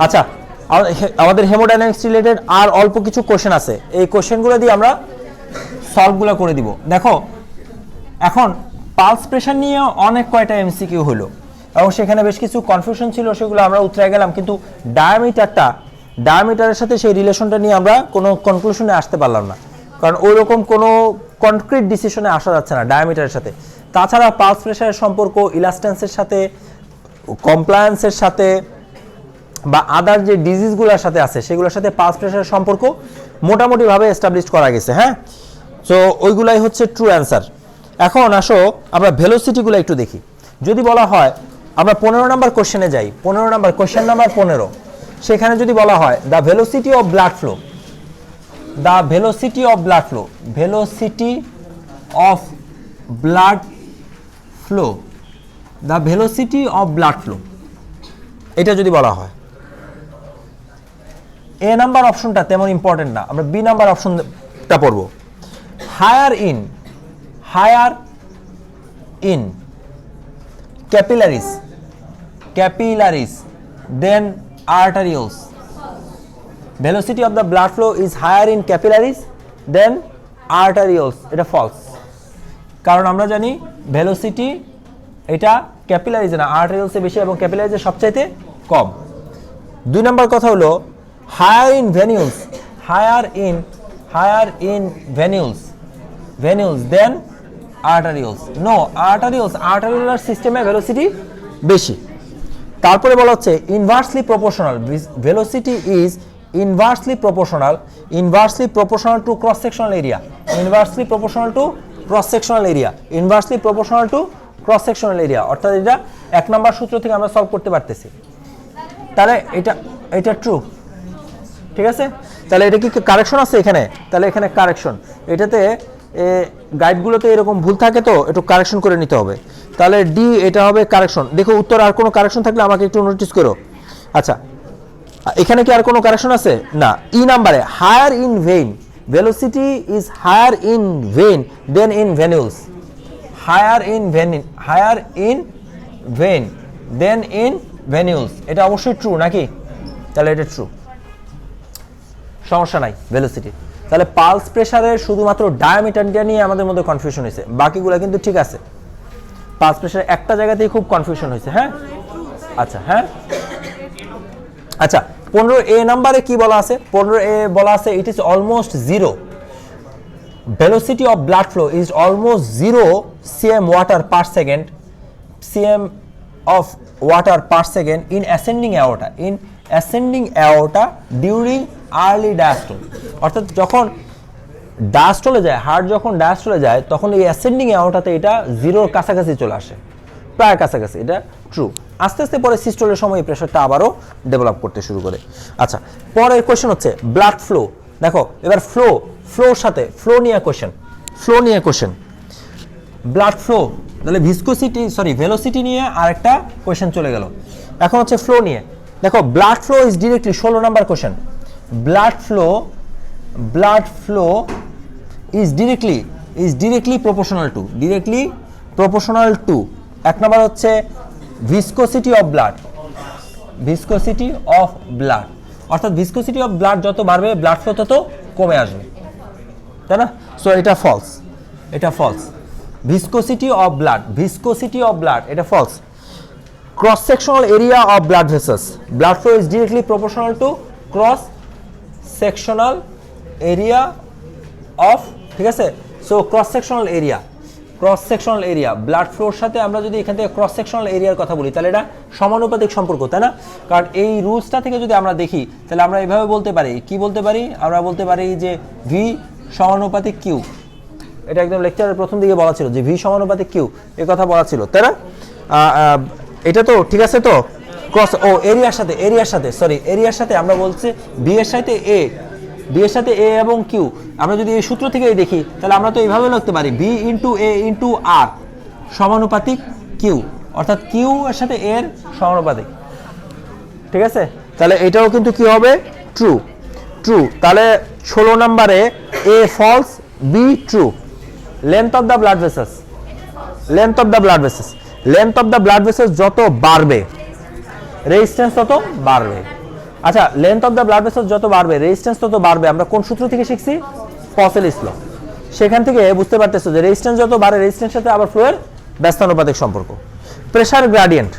আচ্ছা, আমাদের haemodynamics related আর অল্প কিছু কোশ্চেন আছে, এই কোশ্চেনগুলো দিয়ে আমরা সলভগুলো করে দিব। দেখো এখন পালস প্রেশার নিয়ে অনেক কয়টা এমসিকিউ হলো এবং সেখানে বেশ কিছু কনফিউশন ছিল, সেগুলো আমরা উত্তরে গেলাম, কিন্তু ডায়ামিটারের সাথে সেই রিলেশনটা নিয়ে আমরা কোনো কনক্লুশনে আসতে পারলাম না, কারণ ওই রকম কোনো কনক্রিট ডিসিশনে আসা যাচ্ছে না ডায়ামিটারের সাথে। তাছাড়া পালস প্রেশারের সম্পর্ক ইলাস্টেন্সের সাথে, কমপ্লায়েন্সের সাথে বা আদার যে ডিজিজগুলোর সাথে আছে সেগুলোর সাথে পালস প্রেশারের সম্পর্ক মোটামুটিভাবে এস্টাবলিশ করা গেছে। হ্যাঁ, সো ওইগুলাই হচ্ছে ট্রু অ্যান্সার। এখন আসো আমরা ভেলোসিটিগুলো একটু দেখি। যদি বলা হয়, আমরা 15 নম্বর কোশ্চেনে যাই, 15 নম্বর কোশ্চেন নাম্বার 15, সেখানে যদি বলা হয় the velocity of blood flow, the velocity of blood flow, velocity of blood flow, the velocity of blood flow, এটা যদি বলা হয়, এ নাম্বার অপশনটা তেমন ইম্পর্টেন্ট না, আমরা বি নাম্বার অপশনটা পড়ব। Higher in capillaries then arterioles, velocity of the blood flow is higher in capillaries than arterioles, এটা ফলস, কারণ আমরা জানি ভেলোসিটি এটা ক্যাপিলারিজ না আর্টারিওলসে বেশি এবং ক্যাপিলারিজে সবচাইতে কম। 2 নম্বর কথা হলো higher in venules then arterioles, no arteriolar সিস্টেমে ভেলোসিটি বেশি। তারপরে বলা হচ্ছে inversely proportional, velocity is inversely proportional to cross sectional area, inversely proportional to cross sectional area, অর্থাৎ এটা 1 নম্বর সূত্র থেকে আমরা সলভ করতে পারতেছি। তাহলে এটা ট্রু, ঠিক আছে। তাহলে এটা কি কারেকশন আছে এখানে? তাহলে এখানে কারেকশন, এটাতে গাইডগুলোতে এরকম ভুল থাকে তো একটু কারেকশন করে নিতে হবে। তাহলে ডি এটা হবে কারেকশন। দেখো উত্তর আর কোনো কারেকশন থাকলে আমাকে একটু নোটিস করো। আচ্ছা, এখানে কি আর কোনো কারেকশন আছে? না। ই নাম্বারে higher in vein, velocity is higher in vein than in venules, higher in vein than in venules, এটা অবশ্যই ট্রু নাকি? তাহলে এটা ট্রু, সমস্যা নাই ভেলোসিটি। তাহলে পালস প্রেসারের শুধুমাত্র ডায়ামিটারটা নিয়ে আমাদের মধ্যে কনফিউশন হয়েছে, বাকিগুলো কিন্তু ঠিক আছে। পালস প্রেসারের একটা জায়গাতেই খুব কনফিউশন হয়েছে। হ্যাঁ, আচ্ছা, হ্যাঁ, আচ্ছা। 15A নাম্বারে কি বলা আছে? 15A বলা আছে it is almost zero, velocity of blood flow is almost 0 cm water per second, cm of water per second in ascending aorta during early diastole, অর্থাৎ যখন ডায়াস্টলে যায়, হার্ট যখন ডায়াস্টলে যায় তখন এই অ্যাসেন্ডিং অ্যাওর্টাতে এটা 0-র কাছাকাছি চলে আসে, প্রায় কাছাকাছি, এটা ট্রু। আস্তে আস্তে পরে সিস্টোলের সময় এই প্রেশারটা আবারও ডেভেলপ করতে শুরু করে। আচ্ছা, পরের কোশ্চেন হচ্ছে ব্লাড ফ্লো। দেখো এবার ফ্লোর সাথে ফ্লো নিয়ে কোশ্চেন, ব্লাড ফ্লো, তাহলে ভেলোসিটি নিয়ে আরেকটা কোশ্চেন চলে গেল। এখন হচ্ছে ফ্লো নিয়ে। দেখো blood flow is directly, 16 number question, blood flow is directly proportional to 1 number হচ্ছে viscosity of blood, অর্থাৎ viscosity of blood যত বাড়বে ব্লাড ফ্লো তত কমে আসবে, তাই না? সো এটা ফলস, viscosity of blood এটা false. cross sectional area of blood vessels, blood flow is directly proportional to cross sectional area of, ঠিক আছে। So cross sectional area blood floor সাথে আমরা যদি এখান থেকে ক্রস সেকশনাল এরিয়ার কথা বলি তাহলে এটা সমানুপাতিক সম্পর্ক, তাই না? কারণ এই রুলসটা থেকে যদি আমরা দেখি তাহলে আমরা এইভাবে বলতে পারি, কি বলতে পারি? আমরা বলতে পারি যে ভি সমানুপাতিক কিউ, এটা একদম লেকচারের প্রথম দিকে বলা ছিল যে ভি সমানুপাতিক কিউ, এই কথা বলা ছিল, তাই না? এটা তো ঠিক আছে তো। ক্রস এরিয়ার সাথে আমরা বলছি বি এর সাথে এ এবং কিউ, আমরা যদি এই সূত্র থেকে দেখি তাহলে আমরা তো এইভাবে লিখতে পারি বি ইন্টু এ ইন্টু আর সমানুপাতিক কিউ, অর্থাৎ কিউ এর সাথে এর সমানুপাতিক, ঠিক আছে। তাহলে এটাও কিন্তু কি হবে? ট্রু। তাহলে 16 নম্বরে A false, B true. Length of the blood vessels যত বাড়বে রেজিস্ট্যান্স তত বাড়বে, আচ্ছা, length of the blood vessels যত বাড়বে রেজিস্ট্যান্স তত বাড়বে, আমরা কোন সূত্র থেকে শিখছি? পসেলিস ল। সেখান থেকে বুঝতে পারতেছো যে রেজিস্ট্যান্স যত বাড়ে রেজিস্ট্যান্সের সাথে আবার ফ্লোয়ের ব্যস্তানুপাতিক সম্পর্ক। প্রেসার গ্রেডিয়েন্ট,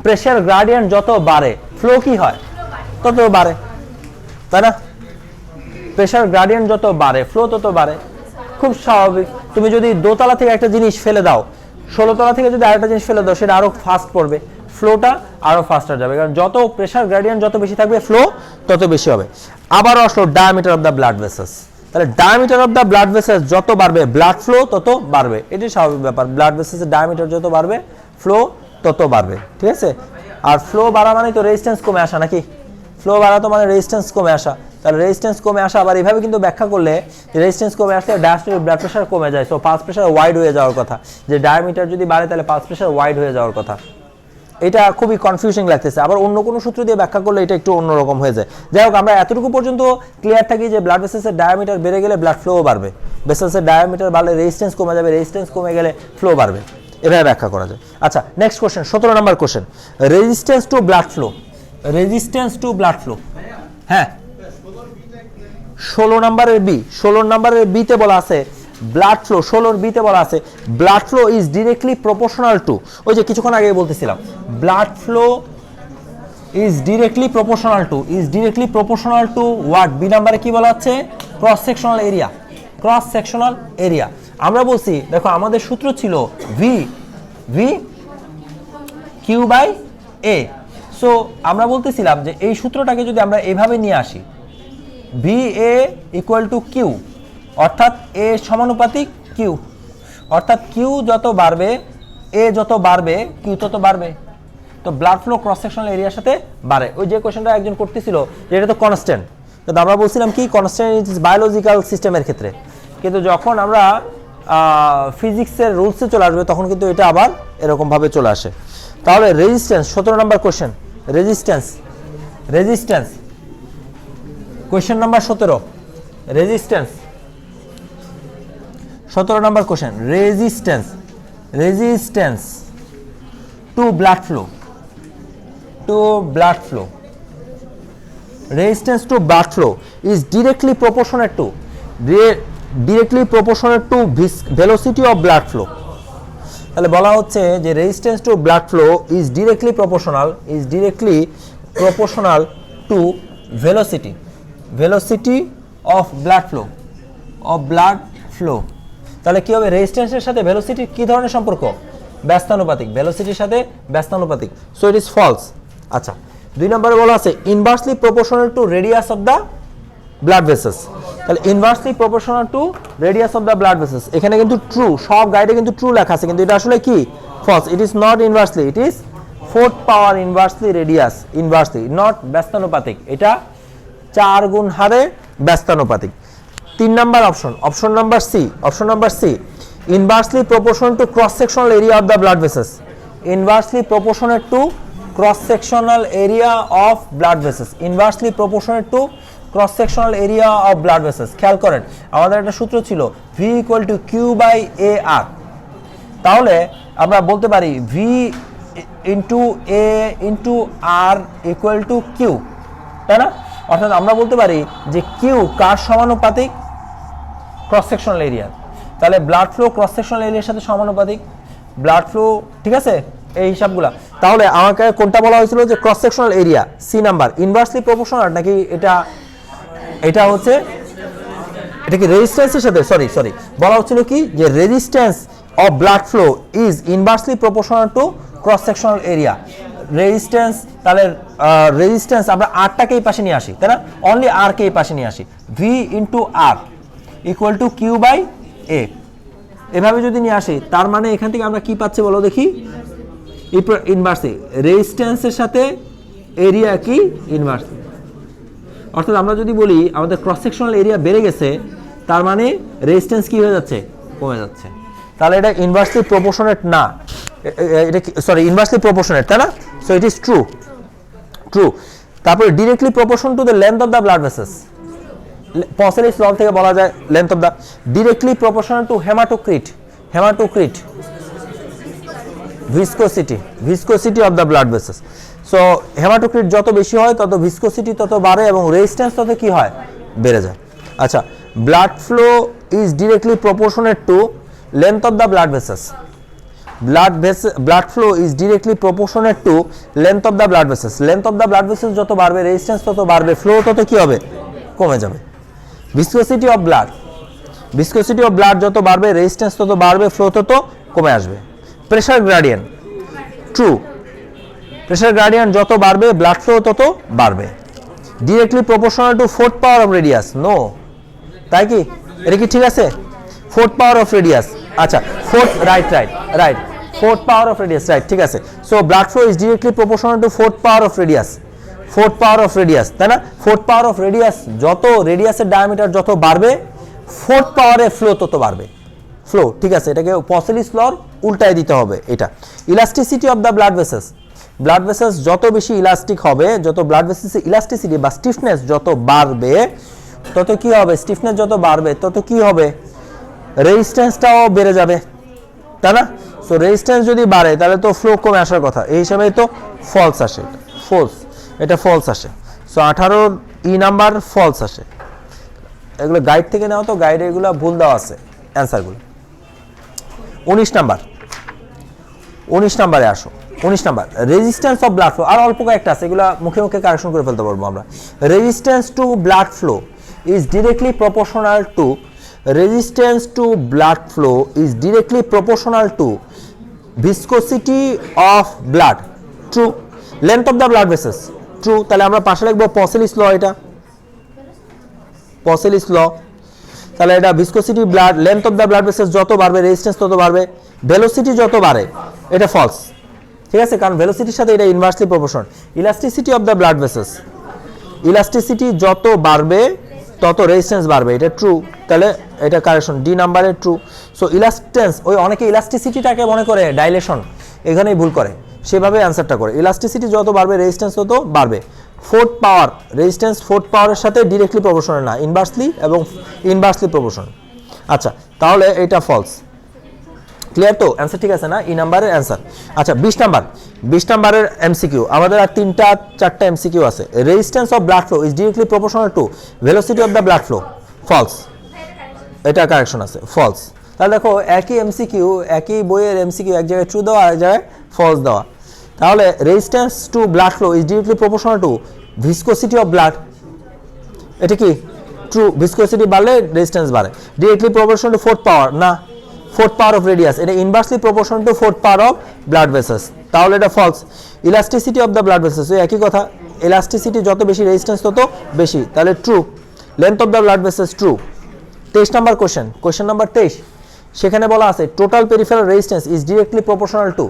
প্রেসার গ্রেডিয়েন্ট যত বাড়ে ফ্লো কি হয়? তত বাড়ে, তাই না? প্রেসার গ্রেডিয়েন্ট যত বাড়ে ফ্লো তত বাড়ে, খুব স্বাভাবিক। তুমি যদি দোতলা থেকে একটা জিনিস ফেলে দাও, 16 তলা থেকে যদি আরেকটা জিনিস ফেলে দাও, সেটা আরো ফাস্ট পড়বে, ফ্লোটা আরো ফাস্টার যাবে, কারণ যত প্রেসার গ্রেডিয়েন্ট যত বেশি থাকবে ফ্লো তত বেশি হবে। আবারও আসলো diameter of the blood vessels, তাহলে diameter of the blood vessels যত বাড়বে ব্লাড ফ্লো তত বাড়বে, এটি স্বাভাবিক ব্যাপার। ব্লাড ভেসেলসের ডায়ামিটার যত বাড়বে ফ্লো তত বাড়বে, ঠিক আছে? আর ফ্লো বাড়া মানে তো রেজিস্ট্যান্স কমে আসা নাকি? ফ্লো বাড়া তো মানে রেজিস্ট্যান্স কমে আসা, তাহলে রেজিস্ট্যান্স কমে আসা আবার এইভাবে কিন্তু ব্যাখ্যা করলে রেজিস্ট্যান্স কমে আসলে ডায়াস্টোলিক ব্লাড প্রেশার কমে যায়, সো পালস প্রেশার ওয়াইড হয়ে যাওয়ার কথা। যে ডায়ামিটার যদি বাড়ে তাহলে পালস প্রেশার ওয়াইড হয়ে যাওয়ার কথা। এটা খুবই কনফিউজিং লাগতেছে, আবার অন্য কোনো সূত্র দিয়ে ব্যাখ্যা করলে এটা একটু অন্যরকম হয়ে যায়। যাই হোক, আমরা এতটুকু পর্যন্ত ক্লিয়ার থাকি যে ব্লাড ভেসেলসের ডায়ামিটার বেড়ে গেলে ব্লাড ফ্লোও বাড়বে, ভেসেলসের ডায়ামিটার বাড়লে রেজিস্ট্যান্স কমে যাবে, রেজিস্ট্যান্স কমে গেলে ফ্লো বাড়বে, এভাবে ব্যাখ্যা করা যায়। আচ্ছা, নেক্সট কোশ্চেন, 17 নম্বর question, resistance to blood flow. Resistance to blood flow, হ্যাঁ 16 নম্বরের বি, 16 নম্বরের বিতে বলা আছে ব্লাড ফ্লো, 16 বিতে বলা আছে blood flow is directly proportional to, ওই যে কিছুক্ষণ আগে বলতেছিলাম, blood flow is directly proportional to, is directly proportional to what? B নম্বরে কি বলা হচ্ছে? Cross sectional area, cross sectional area. আমরা বলছি দেখো আমাদের সূত্র ছিল V, V Q by A. So আমরা বলতেছিলাম যে এই সূত্রটাকে যদি আমরা এভাবে নিয়ে আসি, V A equal to Q, অর্থাৎ এ সমানুপাতিক কিউ, অর্থাৎ কিউ যত বাড়বে এ যত বাড়বে কিউ তত বাড়বে, তো ব্লাড ফ্লো ক্রস সেকশনাল এরিয়ার সাথে বাড়ে। ওই যে কোশ্চেনটা একজন করতেছিল যে এটা তো কনস্ট্যান্ট, কিন্তু আমরা বলছিলাম কি কনস্ট্যান্ট ইজ বায়োলজিক্যাল সিস্টেমের ক্ষেত্রে, কিন্তু যখন আমরা ফিজিক্সের রুলসে চলে আসবে তখন কিন্তু এটা আবার এরকমভাবে চলে আসে। তাহলে রেজিস্ট্যান্স, 17 নম্বর question, resistance, resistance question number 17, resistance 17 নম্বর question, resistance, resistance to blood flow, to blood flow, resistance to blood flow is directly proportionate to velocity of blood flow। তাহলে বলা হচ্ছে যে resistance to blood flow is directly proportional to velocity of blood flow। তাহলে কি হবে? রেজিস্ট্যান্সের সাথে velocity কি ধরনের সম্পর্ক? ব্যস্তানুপাতিক, ভেলোসিটির সাথে ব্যস্তানুপাতিক, সো ইট ইজ ফলস। আচ্ছা, 2 নম্বরে বলা আছে inversely proportional to radius of the blood vessels. তাহলে inversely proportional to radius of the blood vessels, এখানে কিন্তু ট্রু, সব গাইডে কিন্তু ট্রু লেখা আছে, কিন্তু এটা আসলে কি? False. It is not inversely, it is 4th power inversely radius, inversely not ব্যস্তানুপাতিক, এটা 4 গুণ হারে ব্যস্তানুপাতিক। 3 নম্বর option, option number C, option number C, inversely proportional to cross sectional area of the blood vessels, inversely proportional to cross sectional area of blood vessels, inversely proportionate to cross sectional area of blood vessels। খেয়াল করেন আমাদের একটা সূত্র ছিল v equal to q by ar, তাহলে আমরা বলতে পারি v into a into r equal to q, তাই না? অর্থাৎ আমরা বলতে পারি যে q কার সমানুপাতিক? Cross sectional area. তাহলে ব্লাড ফ্লো ক্রস সেকশনাল এরিয়ার সাথে সমানুপাতিক, ব্লাড ফ্লো, ঠিক আছে, এই হিসাবগুলা। তাহলে আমাকে কোনটা বলা হয়েছিল যে cross sectional area? C number, inversely proportional নাকি এটা? এটা হচ্ছে, এটা কি রেজিস্ট্যান্সের সাথে? সরি বলা হচ্ছিল কি যে resistance of blood flow is inversely proportional to cross sectional area. Resistance, তাহলে রেজিস্ট্যান্স আমরা আরটাকে এই পাশে নিয়ে আসি, তাই না? অনলি আর কে এই পাশে নিয়ে আসি, V into R equal to Q by A, এভাবে যদি নিয়ে আসি তার মানে এখান থেকে আমরা কি পাচ্ছি বলো দেখি? ইনভার্সলি রেজিস্ট্যান্সের সাথে এরিয়া কি? ইনভার্সলি। অর্থাৎ আমরা যদি বলি আমাদের ক্রস সেকশনাল এরিয়া বেড়ে গেছে, তার মানে রেজিস্ট্যান্স কি হয়ে যাচ্ছে? কমে যাচ্ছে। তাহলে এটা ইনভার্সলি প্রপোর্শনেট না, এটা সরি ইনভার্সলি প্রপোর্শনেট, তাই না? So it is true, true. তারপরে directly proportion to the length of the blood vessels, Poiseuille's law থেকে বলা যায় length of the, directly proportional to hematocrit, hematocrit viscosity of the blood vessels। So hematocrit যত বেশি হয় তত viscosity তত বাড়ে এবং রেজিস্ট্যান্স তত কি হয়, বেড়ে যায়। আচ্ছা, blood flow is directly proportionate to length of the blood vessels. Blood flow is directly proportionate to length of the blood vessels. Length of the blood vessels যত বাড়বে রেজিস্ট্যান্স তত বাড়বে, ফ্লো তত কি হবে, কমে যাবে। ভিসকোসিটি অফ ব্লাড যত বাড়বে রেজিস্ট্যান্স তত বাড়বে, ফ্লো তত কমে আসবে। Pressure gradient, true, pressure gradient যত বাড়বে ব্লাড ফ্লো তত বাড়বে। Directly proportional to fourth power of radius, no, তাই কি, এটা কি ঠিক আছে? ফোর্থ পাওয়ার অফ রেডিয়াস, আচ্ছা fourth, right, fourth power of radius, right, ঠিক আছে। So blood flow is directly proportional to fourth power of radius, তাই না? ফোর্থ পাওয়ার অফ রেডিয়াস, যত রেডিয়াসের ডায়ামিটার যত বাড়বে ফোর্থ পাওয়ারে ফ্লো তত বাড়বে, ফ্লো, ঠিক আছে। এটাকে পসেলিস লর উল্টায় দিতে হবে এটা। Elasticity of the blood vessels যত বেশি ইলাস্টিক হবে, যত ব্লাড ভেসেলসের ইলাস্টিসিটি বা স্টিফনেস যত বাড়বে তত কি হবে, স্টিফনেস যত বাড়বে তত কি হবে, রেজিস্ট্যান্সটাও বেড়ে যাবে, তাই না? সো রেজিস্ট্যান্স যদি বাড়ে তাহলে তো ফ্লো কমে আসার কথা, এই হিসাবে তো ফলস আসে, এটা ফলস আসে। সো 18 ই নাম্বার ফলস আসে। এগুলো গাইড থেকে নাও, তো গাইডে এগুলো ভুল দেওয়া আছে অ্যান্সারগুলো। 19 নাম্বারে আসো। 19 number, resistance of blood flow, আর অল্প কয়েকটা আছে, এগুলো মুখে মুখে কারেকশন করে ফেলতে পারবো আমরা। Resistance to blood flow is directly proportional to viscosity of blood, true. Length of the blood vessels, true. তাহলে আমরা পাশে লিখবো পসেলিস ল, এটা পসেলিস ল। তাহলে এটা viscosity blood, length of the blood vessels যত বাড়বে রেজিস্ট্যান্স তত বাড়বে। ভেলোসিটি যত বাড়ে, এটা ফলস, ঠিক আছে, কারণ ভেলোসিটির সাথে এটা inversely proportional. Elasticity of the blood vessels, elasticity যত বাড়বে তত রেজিস্ট্যান্স বাড়বে, এটা ট্রু। তাহলে এটা কারেকশন, ডি নাম্বারে ট্রু। সো ইলাস্টেন্স, ওই অনেকে ইলাস্টিসিটিটাকে মনে করে ডাইলেশন, এখানেই ভুল করে, সেভাবে অ্যান্সারটা করে। ইলাস্টিসিটি যত বাড়বে রেজিস্ট্যান্স তত বাড়বে। ফোর্থ পাওয়ার, রেজিস্ট্যান্স ফোর্থ পাওয়ারের সাথে ডিরেক্টলি প্রপোর্শনাল না, ইনভার্সলি এবং ইনভার্সলি প্রপোর্শনাল। আচ্ছা, তাহলে এটা ফলস, ক্লিয়ার তো? অ্যান্সার ঠিক আছে না, ই নাম্বারের অ্যান্সার। আচ্ছা, 20 নাম্বারের এমসিকিউ, আমাদের আর 3-4টা এমসিকিউ আছে। Resistance of blood flow is directly proportional to velocity of the blood flow, false, এটা কারেকশন আছে, ফলস। তাহলে দেখো একই এমসিকিউ, একই বইয়ের এমসিকিউ, এক জায়গায় ট্রু দেওয়া, এক জায়গায় ফলস দেওয়া। তাহলে resistance to blood flow is directly proportional to viscosity of blood, এটা কি ট্রু? ভিসকোসিটি বাড়লে রেজিস্ট্যান্স বাড়ে। Directly proportional to fourth power, না, ফোর্থ পাওয়ার অফ রেডিয়াস, এটা inversely proportional to fourth power of blood vessels, তাহলে এটা false. Elasticity of the blood vessels, একই কথা, ইলাস্টিসিটি যত বেশি রেজিস্ট্যান্স তত বেশি, তাহলে true. Length of the blood vessels, true. 23 number question number 23, সেখানে বলা আছে total peripheral resistance is directly proportional to,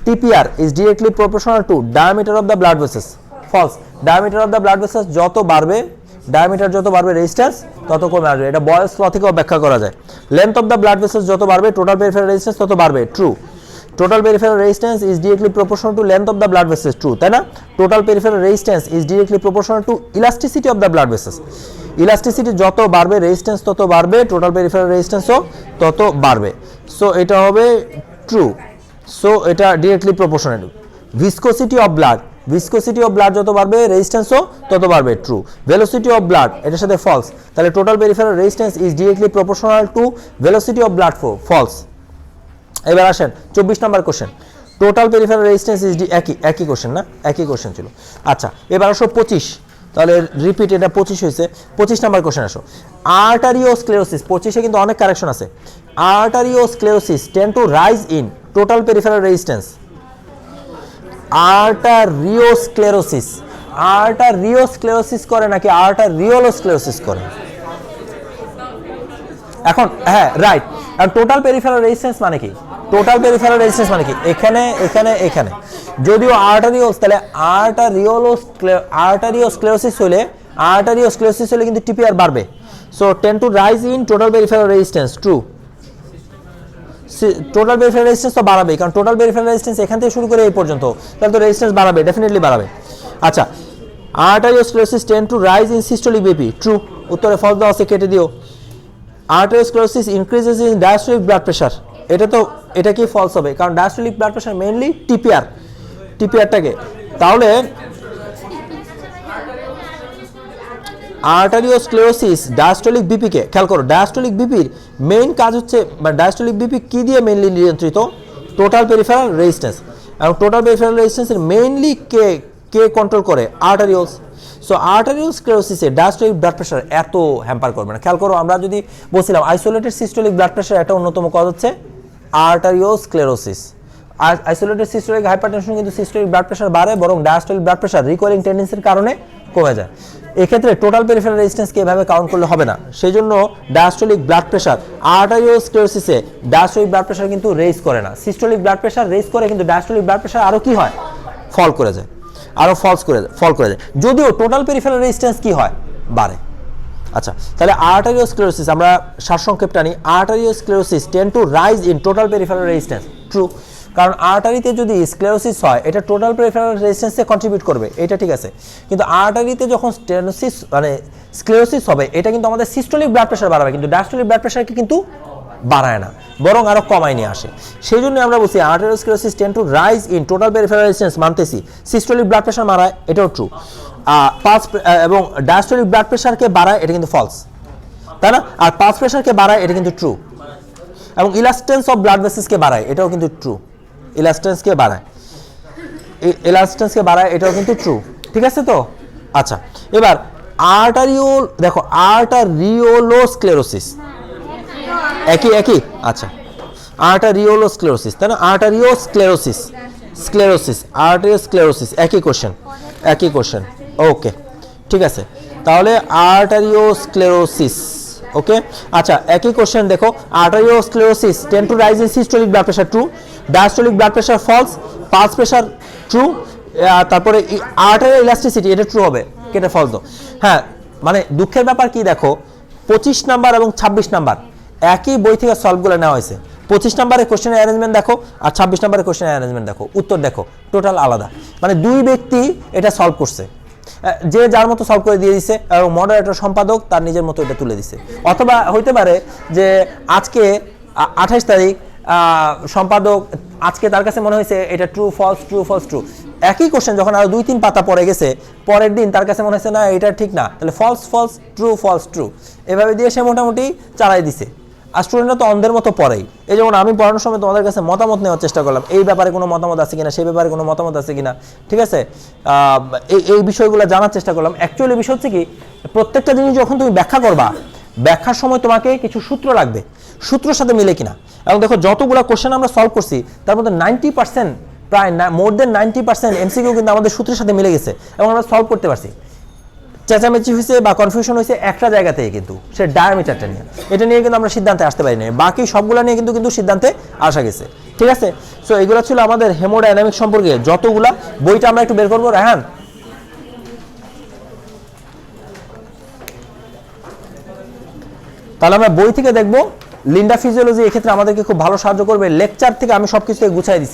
TPR is directly proportional to diameter of the blood vessels, false. Diameter of the blood vessels যত বাড়বে, diameter যত বাড়বে resistance তত কমে আসবে, এটা বয়েলস ল থেকেও ব্যাখ্যা করা যায়। Length of the blood vessels যত বাড়বে টোটাল পেরিফেরাল রেজিস্ট্যান্স তত বাড়বে, true. Total peripheral resistance is directly proportional two length of the blood vessels, true, তাই না? Total peripheral resistance is directly proportional two elasticity of the blood vessels, elasticity যত বাড়বে resistance তত বাড়বে, total peripheral রেজিস্ট্যান্সও তত বাড়বে। সো এটা হবে ট্রু। সো এটা directly proportional. Viscosity of blood যত বাড়বে রেজিস্ট্যান্সও তত বাড়বে, ট্রু। ভেলোসিটি অফ ব্লাড, এটার সাথে ফলস, তাহলে total peripheral resistance is directly proportional to velocity of blood flow, false. এবার আসেন 24 number question, total peripheral resistance is একই কোশ্চেন না, একই কোশ্চেন ছিল। আচ্ছা, এবার আসো 25, তাহলে রিপিট, এটা 25 হয়েছে। 25 নাম্বার কোশ্চেন আসো, আর্টারিওস্ক্লেরোসিস, 25-এ কিন্তু অনেক কারেকশন আছে। Arteriosclerosis tend to rise in total peripheral resistance. Arteriosclerosis করে নাকি আর্টারিওলোস্ক্লেরোসিস করে? এখন হ্যাঁ, রাইট। আর টোটাল পেরিফেরাল রেজিস্ট্যান্স মানে কি? টোটাল পেরিফেরাল রেজিস্ট্যান্স মানে কি? এখানে যদিও আর্টারিওস, তাহলে আর্টারিওস্ক্লেরোসিস হলে কিন্তু টিপিআর বাড়বে। So tend to rise in total peripheral resistance, true. Total peripheral resistance তো বাড়াবে, কারণ টোটাল পেরিফেরাল রেজিস্ট্যান্স এখান থেকে শুরু করে এই পর্যন্ত, তাহলে তো রেজিস্ট্যান্স বাড়াবে, ডেফিনেটলি বাড়াবে। আচ্ছা, arteriosclerosis tend to rise in systolic BP, true. উত্তরে ফলস দেওয়া আছে, কেটে দিও। Arteriosclerosis increases in diastolic blood pressure, এটা কি ফলস হবে, কারণ ডায়াস্টোলিক ব্লাড প্রেশার মেইনলি টিপিআরটাকে তাহলে আর্টারিওস্ক্লেরোসিস ডায়াস্টোলিক বিপি কে খেয়াল করো, ডায়াস্টোলিক বিপির মেইন কাজ হচ্ছে, বা ডায়াস্টোলিক বিপি কি দিয়ে মেইনলি নিয়ন্ত্রিত? Total peripheral resistance. এবং টোটাল পেরিফেরাল রেজিস্ট্যান্সের মেইনলি কে কে কন্ট্রোল করে? আর্টারিওলস। সো আর্টারিওস্ক্লেরোসিসে ডায়াস্টোলিক ব্লাড প্রেশার এত হ্যাম্পার করবে না। খেয়াল করো, আমরা যদি বলছিলাম আইসোলেটেড সিস্টোলিক ব্লাড প্রেশার একটা অন্যতম কজ হচ্ছে আর্টারিওস্ক্লেরোসিস। আর আইসোলেটেড সিস্টোলিক হাইপারটেনশন কিন্তু সিস্টোলিক ব্লাড প্রেশার বাড়ে, বরং ডায়াস্টোলিক ব্লাড প্রেশার রিকোয়ারিং টেন্ডেন্সির কারণে কমে যায়। এক্ষেত্রে টোটাল পেরিফেরাল রেজিস্ট্যান্সকে এভাবে কাউন্ট করলে হবে না। সেই জন্য ডায়াস্টোলিক ব্লাড প্রেশার আর্টারিওস্ক্লেরোসিসে ডায়াস্টোলিক ব্লাড প্রেশার কিন্তু রেজ করে না। সিস্টোলিক ব্লাড প্রেশার রেজ করে, কিন্তু ডায়াস্টোলিক ব্লাড প্রেশার আরও কি হয়? ফল করে যায়, আরও ফল করে যায়। যদিও টোটাল পেরিফেরাল রেজিস্ট্যান্স কি হয়? বাড়ে। আচ্ছা, তাহলে আর্টারিওস্ক্লেরোসিস আমরা সারসংক্ষেপ টানি। Arteriosclerosis tend to rise in total peripheral resistance. True, কারণ আর্টারিতে যদি স্ক্লেরোসিস হয় এটা টোটাল পেরিফেরাল রেজিস্ট্যান্সে কন্ট্রিবিউট করবে, এটা ঠিক আছে। কিন্তু আর্টারিতে যখন স্টেনোসিস মানে স্ক্লেরোসিস হবে, এটা কিন্তু আমাদের সিস্টোলিক ব্লাড প্রেশার বাড়াবে, কিন্তু ডায়াস্টোলিক ব্লাড প্রেশারকে কিন্তু বাড়ায় না, বরং আরও কমায় নিয়ে আসে। সেই জন্য আমরা বলছি arteriosclerosis tend to rise in total peripheral resistance, মানতেছি। সিস্টোলিক ব্লাড প্রেশার বাড়ায়, এটাও ট্রু। এবং ডায়াস্টোলিক ব্লাড প্রেশারকে বাড়ায়, এটা কিন্তু ফলস, তাই না? আর পালস প্রেশারকে বাড়ায়, এটা কিন্তু ট্রু। এবং ইলাস্টেন্স অফ ব্লাড ভেসেলসকে বাড়ায়, এটাও কিন্তু ট্রু। ইলাস্টেন্সকে বাড়ায়, এটাও কিন্তু ট্রু। ঠিক আছে তো? আচ্ছা, এবার দেখো আর্টারিওলোস্ক্লেরোসিস একই। আচ্ছা, আর্টারিওলোস্ক্লেরোসিস, তাই না? আর্টারিওস্ক্লেরোসিস একই কোশ্চেন। ওকে, ঠিক আছে। তাহলে আর্টারিওস্ক্লেরোসিস, ওকে। আচ্ছা, একই কোশ্চেন দেখো, arteriosclerosis tend to rise in systolic blood pressure, true. Diastolic blood pressure false, pulse pressure true. তারপরে আর্টারিয়াল ইলাস্টিসিটি, এটা ট্রু হবে, কেটে ফলস দো। হ্যাঁ, মানে দুঃখের ব্যাপার কি দেখো, 25 নাম্বার এবং 26 নাম্বার একই বই থেকে সলভগুলো নেওয়া হয়েছে। 25 নাম্বারের কোশ্চেনের অ্যারেঞ্জমেন্ট দেখো, আর 26 নাম্বারের কোশ্চেনের অ্যারেঞ্জমেন্ট দেখো, উত্তর দেখো, টোটাল আলাদা। মানে দুই ব্যক্তি এটা সলভ করছে, যে যার মতো সলভ করে দিয়ে দিছে, এবং মডারেটর সম্পাদক তার নিজের মতো এটা তুলে দিছে। অথবা হইতে পারে যে আজকে 28 তারিখ সম্পাদক, আজকে তার কাছে মনে হয়েছে এটা ট্রু ফলস। একই কোশ্চেন যখন আরো 2-3 পাতা পড়ে গেছে, পরের দিন তার কাছে মনে হয়েছে না এটা ঠিক না, তাহলে ফলস ট্রু এভাবে দিয়ে সে মোটামুটি চালাই দিছে। আর স্টুডেন্টরা তো অন্ধের মতো পড়েই। এই যেমন আমি পড়ানোর সময় তোমাদের কাছে মতামত নেওয়ার চেষ্টা করলাম, এই ব্যাপারে কোনো মতামত আছে কিনা, সেই ব্যাপারে কোনো মতামত আছে কিনা, ঠিক আছে? এই বিষয়গুলো জানার চেষ্টা করলাম। অ্যাকচুয়ালি বিষয় হচ্ছে কি, প্রত্যেকটা জিনিস যখন তুমি ব্যাখ্যা করবা, ব্যাখ্যার সময় তোমাকে কিছু সূত্র লাগবে, সূত্রের সাথে মিলে কিনা। এবং দেখো যতগুলো কোশ্চেন আমরা সলভ করছি, তার মধ্যে 90% প্রায় মোর দেন 90% এমসিকিউ কিন্তু আমাদের সূত্রের সাথে মিলে গেছে, এবং আমরা সলভ করতে পারছি। চেঁচামেচি হয়েছে বা কনফিউশন হয়েছে একটা জায়গা থেকে, কিন্তু সে ডায়ামিটারটা নিয়ে, এটা নিয়ে কিন্তু আমরা সিদ্ধান্তে আসতে পারিনি। বাকি সবগুলো নিয়ে কিন্তু সিদ্ধান্তে আসা গেছে, ঠিক আছে? সো এগুলো ছিল আমাদের হেমোডাইনামিক্স সম্পর্কে যতগুলা। বইটা আমরা একটু বের করবো, রায়হান। তাহলে আমরা বই থেকে দেখবো লিন্ডা ফিজিওলজি, এক্ষেত্রে আমাদেরকে খুব ভালো সাহায্য করবে। লেকচার থেকে আমি সবকিছু গুছাই দিচ্ছি।